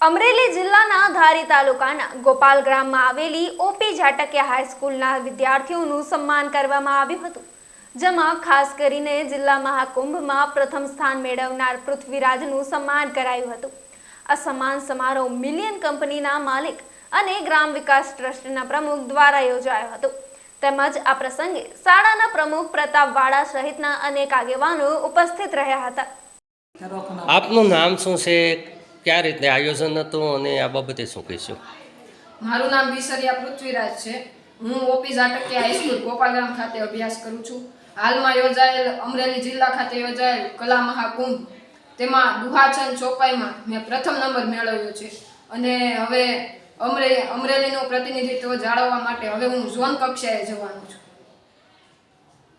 અમરેલી જિલ્લાના ધારી તાલુકાના ગોપાલ ગામમાં આવેલી ઓપી જાટકિયા હાઈસ્કૂલના વિદ્યાર્થીઓનું સન્માન કરવામાં આવ્યું હતું, જેમાં ખાસ કરીને જિલ્લા મહાકુંભમાં પ્રથમ સ્થાન મેળવનાર પૃથ્વીરાજનું સન્માન કરાયું હતું। આ સન્માન સમારોહ મિલિયન કંપનીના માલિક અને ગ્રામ વિકાસ ટ્રસ્ટના પ્રમુખ દ્વારા યોજાયો હતો। તેમજ આ પ્રસંગે શાળાના પ્રમુખ પ્રતાપવાળા સહિતના અનેક આગેવાનો ઉપસ્થિત રહ્યા હતા। આપનું નામ શું છે, क्या रीते आयोजन હતું અને આ બાબતે શું કહીશું? મારું નામ બિસરિયા પૃથ્વીરાજ છે। હું ઓપી જાટકિયા હાઈસ્કૂલ ગોપાલગામ ખાતે અભ્યાસ કરું છું। હાલમાં યોજાયેલ અમરેલી જિલ્લા ખાતે યોજાયેલ કલા મહાકુંભ તેમાં દુહાછંદ ચોપાઈમાં મેં પ્રથમ નંબર મેળવ્યો છે અને હવે અમરેલીનું પ્રતિનિધિત્વ જાળવવા માટે હવે હું ઝોન કક્ષાએ જવાનો છું।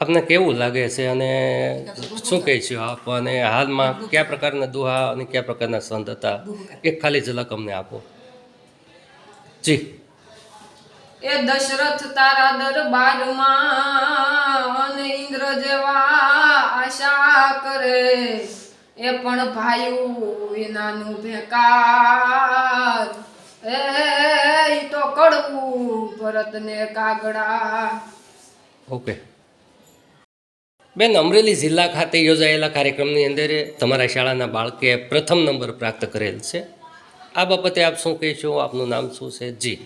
આપને કેવું લાગે છે અને શું કહીશું આપ, અને હાલમાં કયા પ્રકારના દુહા અને કયા પ્રકારના સંત હતા, એક ખાલી ઝલક અમને આપો। જી। એ દશરથ તારા દરબારમાં અને ઇન્દ્ર જેવા આશા કરે, એ પણ ભાયું એનાનું ભેકાર, એ તો કડવું ભરતને કાગડા। ઓકે બેન, અમરેલી જિલ્લા ખાતે યોજાયેલા કાર્યક્રમની અંદર તમારા શાળાના બાળકે પ્રથમ નંબર પ્રાપ્ત કરેલ છે, આ બાબતે આપ શું કહીશું? આપનું નામ શું છે? જી।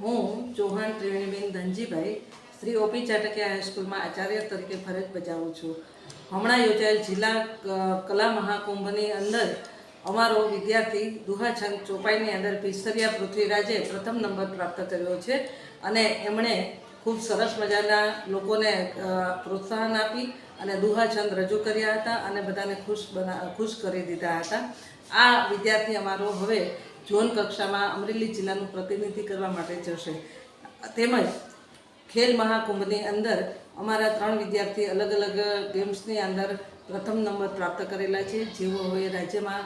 હું ચૌહાણ ત્રિવેણીબેન ધનજીભાઈ શ્રી ઓપી જાટકિયા હાઈસ્કૂલમાં આચાર્ય તરીકે ફરજ બજાવું છું। હમણાં યોજાયેલ જિલ્લા કલા મહાકુંભની અંદર અમારો વિદ્યાર્થી દુહાછંદ ચોપાઈની અંદર બિસરિયા પૃથ્વીરાજે પ્રથમ નંબર પ્રાપ્ત કર્યો છે અને એમણે ખૂબ સરસ મજાના લોકોને પ્રોત્સાહન આપી અને દુહાછંદ રજૂ કર્યા હતા અને બધાને ખુશ કરી દીધા હતા। આ વિદ્યાર્થી અમારો હવે ઝોન કક્ષામાં અમરેલી જિલ્લાનું પ્રતિનિધિ કરવા માટે જશે। તેમજ ખેલ મહાકુંભની અંદર અમારા 3 વિદ્યાર્થી અલગ અલગ ગેમ્સની અંદર પ્રથમ નંબર પ્રાપ્ત કરેલા છે, જેઓ હવે રાજ્યમાં